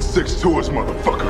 6 to us, motherfucker.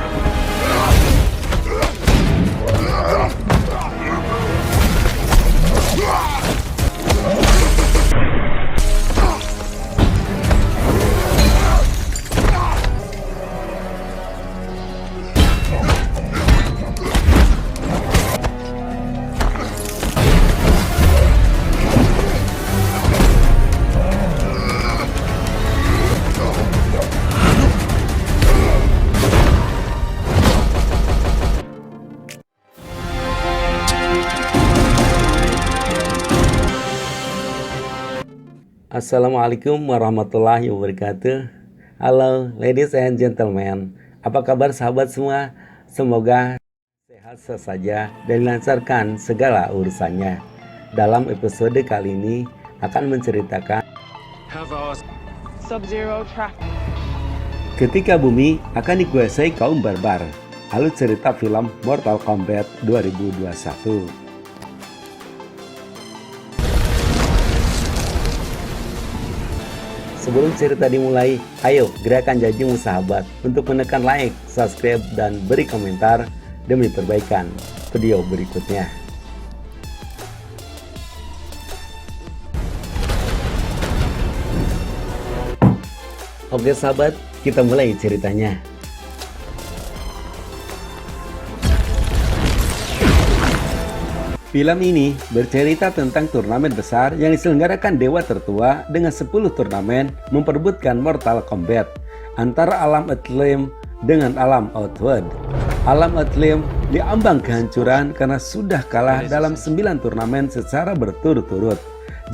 Assalamualaikum warahmatullahi wabarakatuh. Halo ladies and gentlemen, apa kabar sahabat semua? Semoga sehat saja dan dilancarkan segala urusannya. Dalam episode kali ini akan menceritakan Sub-Zero track. ketika bumi akan dikuasai kaum barbar. Alur cerita film Mortal Kombat 2021. Sebelum cerita dimulai, ayo gerakan janjimu sahabat untuk menekan like, subscribe, dan beri komentar demi perbaikan video berikutnya. Oke sahabat, kita mulai ceritanya. Film ini bercerita tentang turnamen besar yang diselenggarakan Dewa Tertua dengan 10 turnamen memperebutkan Mortal Kombat antara alam Earthrealm dengan alam Outworld. Alam Earthrealm diambang kehancuran karena sudah kalah dalam 9 turnamen secara berturut-turut.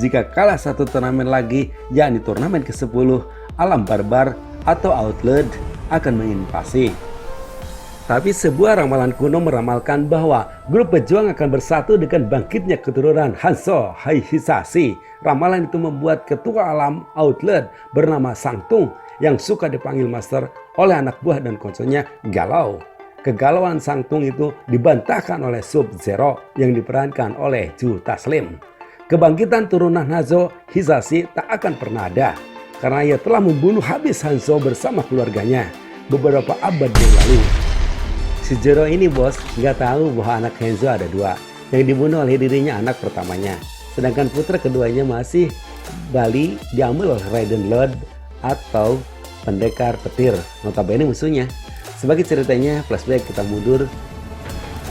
Jika kalah satu turnamen lagi, yakni turnamen ke-10, alam barbar atau Outworld akan menginvasi. Tapi sebuah ramalan kuno meramalkan bahwa grup pejuang akan bersatu dengan bangkitnya keturunan Hanzo Hisashi. Ramalan itu membuat ketua alam Outworld bernama Sangtung yang suka dipanggil Master oleh anak buah dan konsolnya galau. Kegalauan Sangtung itu dibantahkan oleh Sub-Zero yang diperankan oleh Joe Taslim. Kebangkitan turunan Hanzo Hisashi tak akan pernah ada karena ia telah membunuh habis Hanzo bersama keluarganya beberapa abad yang lalu. Si Zero ini bos nggak tahu bahwa anak Hanzo ada dua, yang dibunuh oleh dirinya anak pertamanya, sedangkan putra keduanya masih Bali diambil oleh Raiden Lord atau pendekar petir, notabene musuhnya. Sebagai ceritanya flashback kita mundur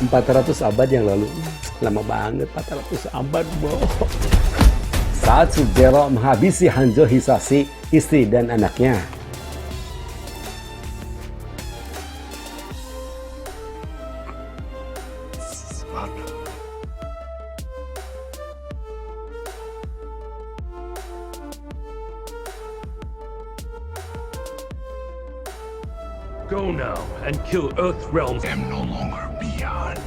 400 abad yang lalu. Lama banget 400 abad bos. Saat Sub-Zero menghabisi Hanzo Hisashi, istri dan anaknya. Go now and kill Earthrealm. I'm no longer beyond.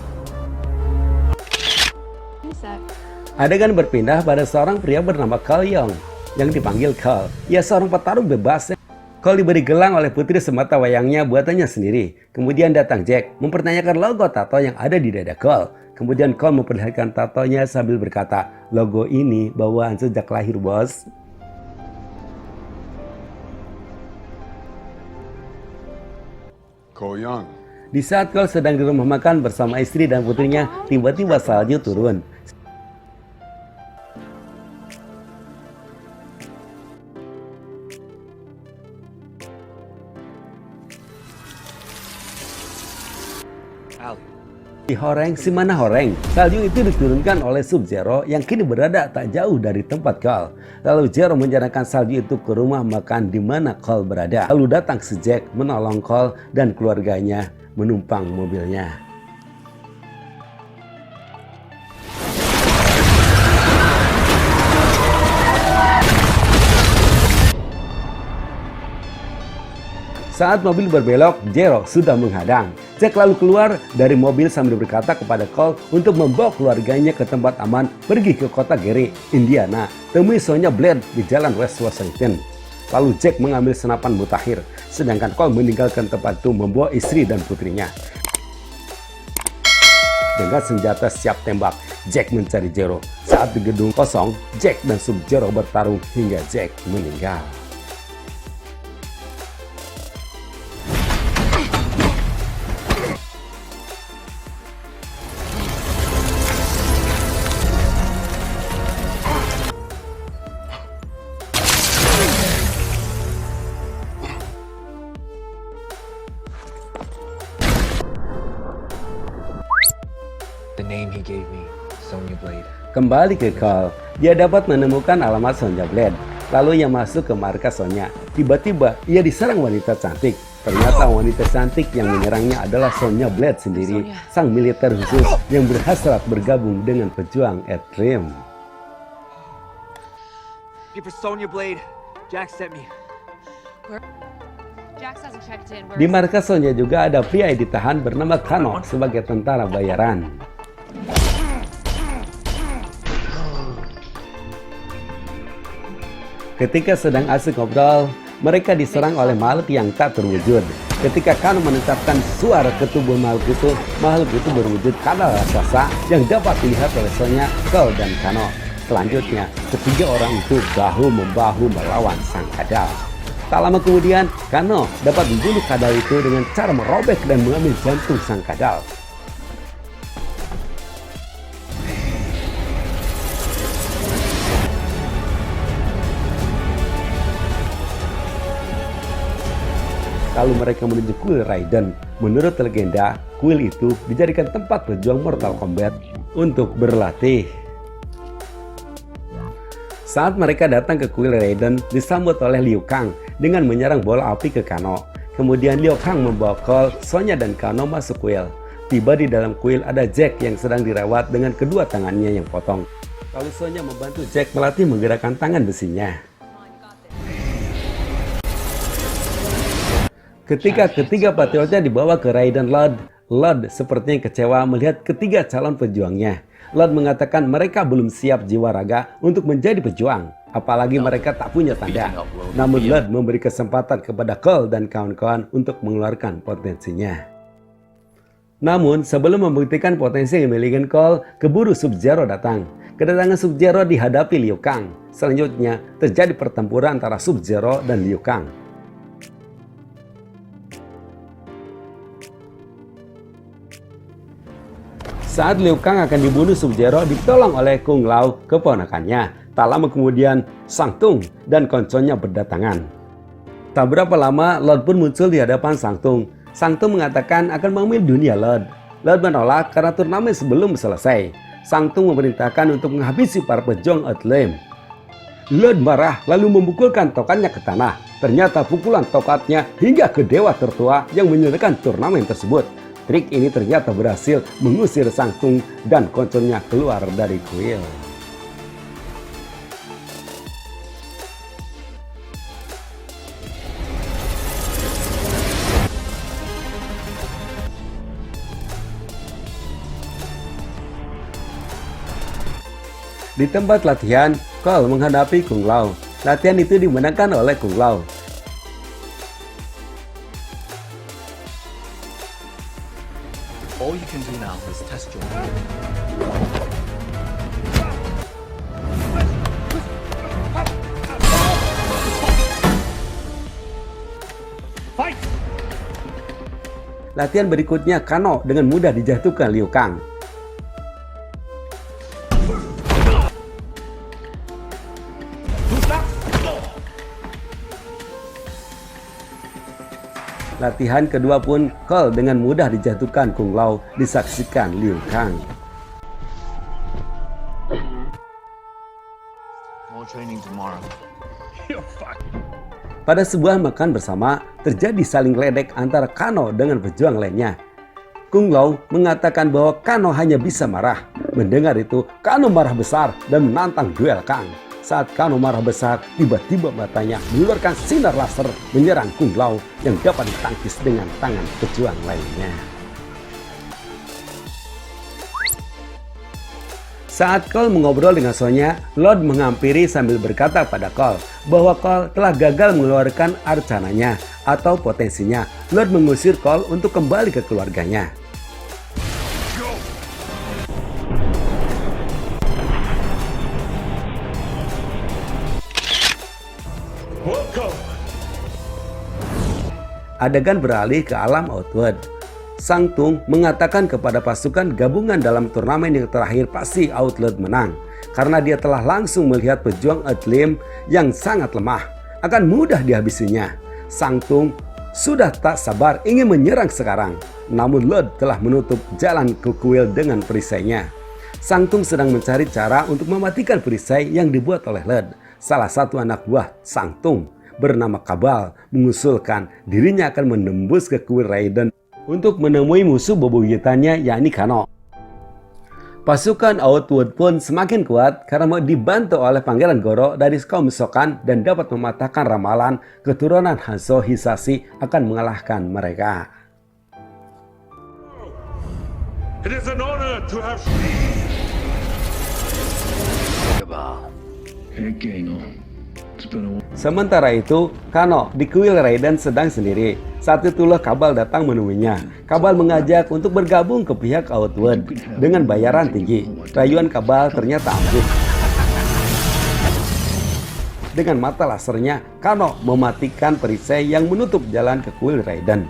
Adegan berpindah pada seorang pria bernama Cole Young yang dipanggil Cole. Ia seorang petarung bebas. Cole diberi gelang oleh putri semata wayangnya buatannya sendiri. Kemudian datang Jack mempertanyakan logo tato yang ada di dada Cole. Kemudian Cole memperlihatkan tatonya sambil berkata, logo ini bawaan sejak lahir bos. Cole Young. Di saat Cole sedang di rumah makan bersama istri dan putrinya, tiba-tiba salju turun. Si Horeng, si mana Horeng? Salju itu diturunkan oleh Sub-Zero yang kini berada tak jauh dari tempat Cole. Lalu Zero menjalankan salju itu ke rumah makan di mana Cole berada. Lalu datang si Jack menolong Cole dan keluarganya menumpang mobilnya. Saat mobil berbelok, Zero sudah menghadang. Jack lalu keluar dari mobil sambil berkata kepada Cole untuk membawa keluarganya ke tempat aman, pergi ke kota Gary, Indiana, temui Sonya Blade di jalan West Washington. Lalu Jack mengambil senapan mutakhir, sedangkan Cole meninggalkan tempat itu membawa istri dan putrinya. Dengan senjata siap tembak, Jack mencari Zero. Saat di gedung kosong, Jack dan Sub-Zero bertarung hingga Jack meninggal. name he gave me, Sonya Blade. Kembali ke Cole, dia dapat menemukan alamat Sonya Blade. Lalu ia masuk ke markas Sonya. Tiba-tiba ia diserang wanita cantik. Ternyata wanita cantik yang menyerangnya adalah Sonya Blade sendiri, sang militer khusus yang berhasrat bergabung dengan pejuang Earthrealm. For Sonya Blade, Jack sent me. Jax hasn't checked in. Di markas Sonya juga ada pria yang ditahan bernama Kano sebagai tentara bayaran. Ketika sedang asik ngobrol, mereka diserang oleh makhluk yang tak terwujud. Ketika Kano menetapkan suara ke tubuh makhluk itu berwujud kadal raksasa yang dapat dilihat oleh Sonya, Cole, dan Kano. Selanjutnya, ketiga orang itu bahu-membahu melawan sang kadal. Tak lama kemudian, Kano dapat membunuh kadal itu dengan cara merobek dan mengambil jantung sang kadal. Lalu mereka menuju kuil Raiden. Menurut legenda, kuil itu dijadikan tempat pejuang Mortal Kombat untuk berlatih. Saat mereka datang ke kuil Raiden, disambut oleh Liu Kang dengan menyerang bola api ke Kano. Kemudian Liu Kang membawa Cole, Sonya, dan Kano masuk kuil. Tiba di dalam kuil ada Jack yang sedang dirawat dengan kedua tangannya yang potong. Lalu Sonya membantu Jack melatih menggerakkan tangan besinya. Ketika ketiga patriotnya dibawa ke Raiden Lord sepertinya kecewa melihat ketiga calon pejuangnya. Lord mengatakan mereka belum siap jiwa raga untuk menjadi pejuang, apalagi mereka tak punya tanda. Namun Lord memberi kesempatan kepada Cole dan kawan-kawan untuk mengeluarkan potensinya. Namun sebelum membuktikan potensi yang dimiliki Cole, keburu Sub-Zero datang. Kedatangan Sub-Zero dihadapi Liu Kang. Selanjutnya terjadi pertempuran antara Sub-Zero dan Liu Kang. Saat Liu Kang akan dibunuh, Sub-Zero ditolong oleh Kung Lao, keponakannya. Tak lama kemudian, Sang Tung dan konconya berdatangan. Tak berapa lama, Lord pun muncul di hadapan Sang Tung. Sang Tung mengatakan akan mengambil dunia Lord. Lord menolak karena turnamen sebelum selesai. Sang Tung memerintahkan untuk menghabisi para pejuang Earthrealm. Lord marah lalu memukulkan tokatnya ke tanah. Ternyata pukulan tokatnya hingga ke dewa tertua yang menyelesaikan turnamen tersebut. Trik ini ternyata berhasil mengusir Sang Tung dan konconya keluar dari kuil. Di tempat latihan, Cole menghadapi Kung Lao. Latihan itu dimenangkan oleh Kung Lao. All you can do now is test your will. Latihan berikutnya, Kano dengan mudah dijatuhkan Liu Kang. Latihan kedua pun, Cole dengan mudah dijatuhkan Kung Lao, disaksikan Liu Kang. More training tomorrow. Pada sebuah makan bersama, terjadi saling ledek antara Kano dengan pejuang lainnya. Kung Lao mengatakan bahwa Kano hanya bisa marah. Mendengar itu, Kano marah besar dan menantang duel Kang. Saat Kano marah besar, tiba-tiba matanya mengeluarkan sinar laser menyerang Kung Lao yang dapat ditangkis dengan tangan pejuang lainnya. Saat Cole mengobrol dengan Sonya, Lord menghampiri sambil berkata pada Cole bahwa Cole telah gagal mengeluarkan arcananya atau potensinya. Lord mengusir Cole untuk kembali ke keluarganya. Adegan beralih ke alam Outworld. Sang Tung mengatakan kepada pasukan gabungan dalam turnamen yang terakhir pasti Outworld menang. Karena dia telah langsung melihat pejuang Earthrealm yang sangat lemah. Akan mudah dihabisinya. Sang Tung sudah tak sabar ingin menyerang sekarang. Namun Lord telah menutup jalan ke kuil dengan perisainya. Sang Tung sedang mencari cara untuk mematikan perisai yang dibuat oleh Lord. Salah satu anak buah Sang Tung bernama Kabal mengusulkan dirinya akan menembus ke kuil Raiden untuk menemui musuh bebuyutannya yakni Kano. Pasukan Outworld pun semakin kuat karena dibantu oleh Pangeran Goro dari kaum Shokan dan dapat mematahkan ramalan keturunan Hanzo Hisashi akan mengalahkan mereka. It is an honor to have... Sementara itu, Kano di kuil Raiden sedang sendiri. Saat itulah Kabal datang menemuinya. Kabal mengajak untuk bergabung ke pihak Outworld dengan bayaran tinggi. Rayuan Kabal ternyata ampuh. Dengan mata lasernya, Kano mematikan perisai yang menutup jalan ke kuil Raiden.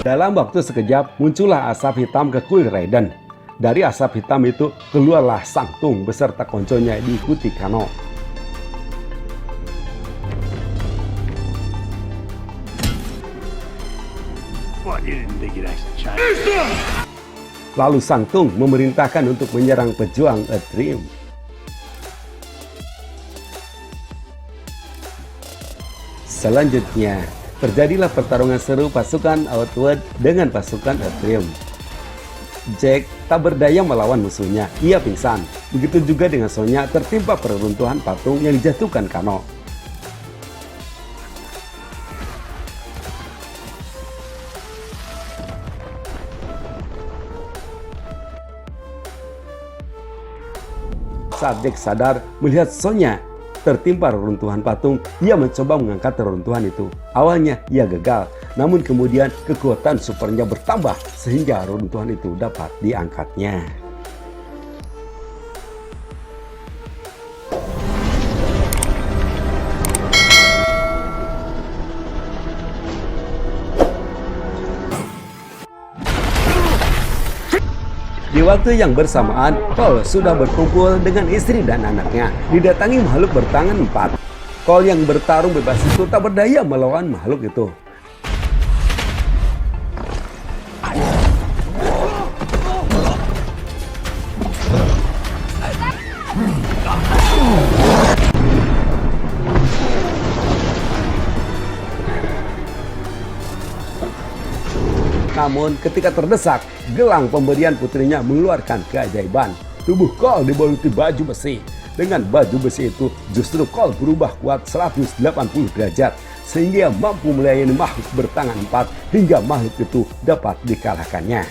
Dalam waktu sekejap, muncullah asap hitam ke kuil Raiden. Dari asap hitam itu, keluarlah Sang Tung beserta konconya diikuti Kano. Lalu Sang Tung memerintahkan untuk menyerang pejuang Earthrealm. Selanjutnya, terjadilah pertarungan seru pasukan Outworld dengan pasukan Earthrealm. Jack tak berdaya melawan musuhnya, ia pingsan. Begitu juga dengan Sonya tertimpa peruntuhan patung yang dijatuhkan Kano. Saat Jack sadar melihat Sonya tertimpa reruntuhan patung, ia mencoba mengangkat reruntuhan itu. Awalnya ia gagal, namun kemudian kekuatan supernya bertambah sehingga reruntuhan itu dapat diangkatnya. Di waktu yang bersamaan, Cole sudah berkumpul dengan istri dan anaknya. Didatangi makhluk bertangan 4. Cole yang bertarung bebas itu tak berdaya melawan makhluk itu. Namun ketika terdesak, gelang pemberian putrinya mengeluarkan keajaiban. Tubuh Cole dibaluti baju besi. Dengan baju besi itu justru Cole berubah kuat 180 derajat sehingga mampu melayani makhluk bertangan 4 hingga makhluk itu dapat dikalahkannya.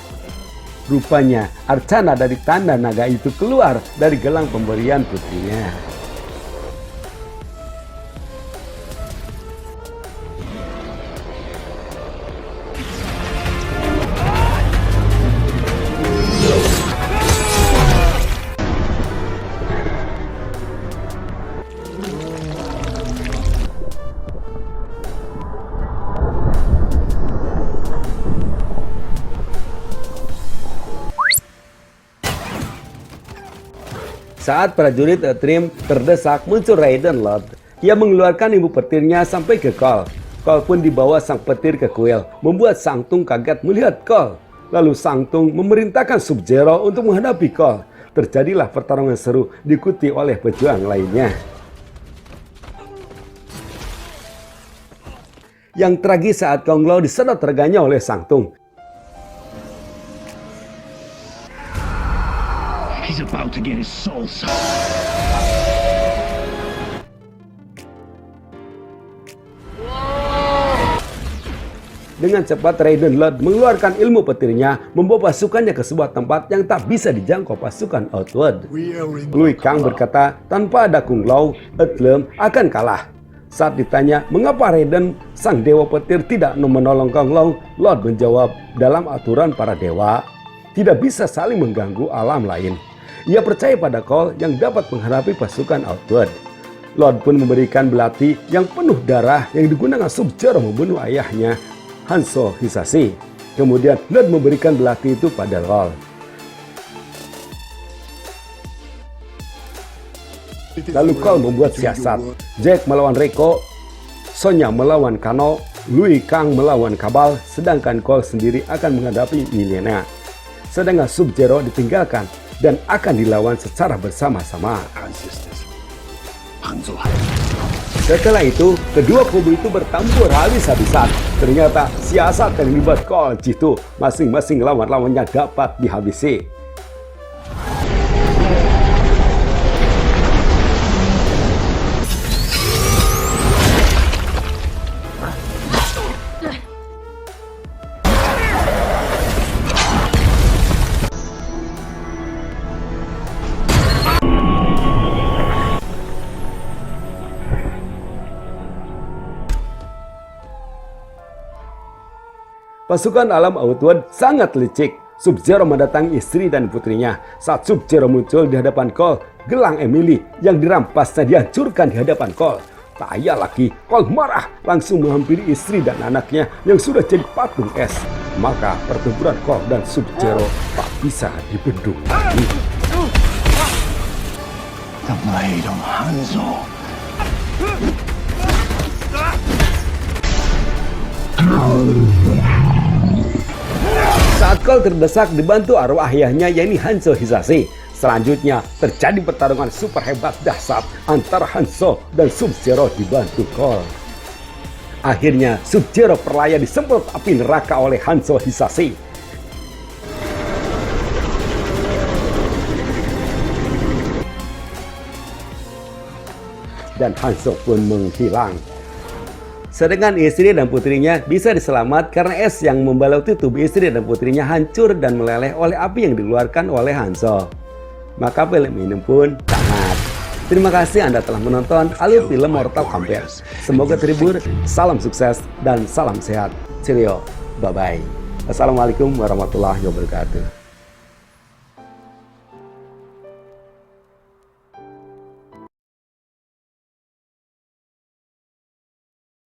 Rupanya Arcana dari tanda naga itu keluar dari gelang pemberian putrinya. Saat prajurit Earthrealm terdesak, muncul Raiden Lord. Ia mengeluarkan ibu petirnya sampai ke Cole. Cole pun dibawa sang petir ke kuil, membuat Sang Tung kaget melihat Cole. Lalu Sang Tung memerintahkan Sub-Zero untuk menghadapi Cole. Terjadilah pertarungan seru diikuti oleh pejuang lainnya. Yang tragis saat Kong Lao disedot reganya oleh Sang Tung. He's about to get his soul sucked. Dengan cepat Raiden Lord mengeluarkan ilmu petirnya, membawa pasukannya ke sebuah tempat yang tak bisa dijangkau pasukan Outworld. Lui Kang berkata tanpa ada Kung Lao, Earthrealm akan kalah. Saat ditanya mengapa Raiden, sang dewa petir, tidak menolong Kung Lao, Lord menjawab, dalam aturan para dewa, tidak bisa saling mengganggu alam lain. Ia percaya pada Cole yang dapat menghadapi pasukan Outworld. Lord pun memberikan belati yang penuh darah yang digunakan Sub-Zero membunuh ayahnya, Hanzo Hisashi. Kemudian Lord memberikan belati itu pada Cole. Lalu Cole membuat siasat. Jack melawan Reiko, Sonya melawan Kano, Liu Kang melawan Kabal, sedangkan Cole sendiri akan menghadapi Mileena. Sedangkan Sub-Zero ditinggalkan dan akan dilawan secara bersama-sama. Setelah itu, kedua kubu itu bertempur habis-habisan. Ternyata siasat yang dibuat Cole jitu, masing-masing lawan-lawannya dapat dihabisi. Pasukan alam Outworld sangat licik. Sub-Zero mendatangi istri dan putrinya. Saat Sub-Zero muncul di hadapan Cole, gelang Emily yang dirampasnya dihancurkan di hadapan Cole. Tak payah lagi, Cole marah langsung menghampiri istri dan anaknya yang sudah jadi patung es. Maka pertempuran Cole dan Sub-Zero tak bisa dibendung lagi. The blade of Hanzo. Saat Cole terdesak dibantu arwah ayahnya yaitu Hanzo Hisashi. Selanjutnya terjadi pertarungan super hebat dahsyat antara Hanzo dan Sub-Zero dibantu Cole. Akhirnya Sub-Zero perlaya disemprot api neraka oleh Hanzo Hisashi. Dan Hanzo pun menghilang. Sedangkan istri dan putrinya bisa diselamat karena es yang membaluti tubuh istri dan putrinya hancur dan meleleh oleh api yang dikeluarkan oleh Hanzo. Maka film ini pun tamat. Terima kasih Anda telah menonton alur film Mortal Kombat. Semoga terhibur, salam sukses, dan salam sehat. Cheerio, bye-bye. Assalamualaikum warahmatullahi wabarakatuh.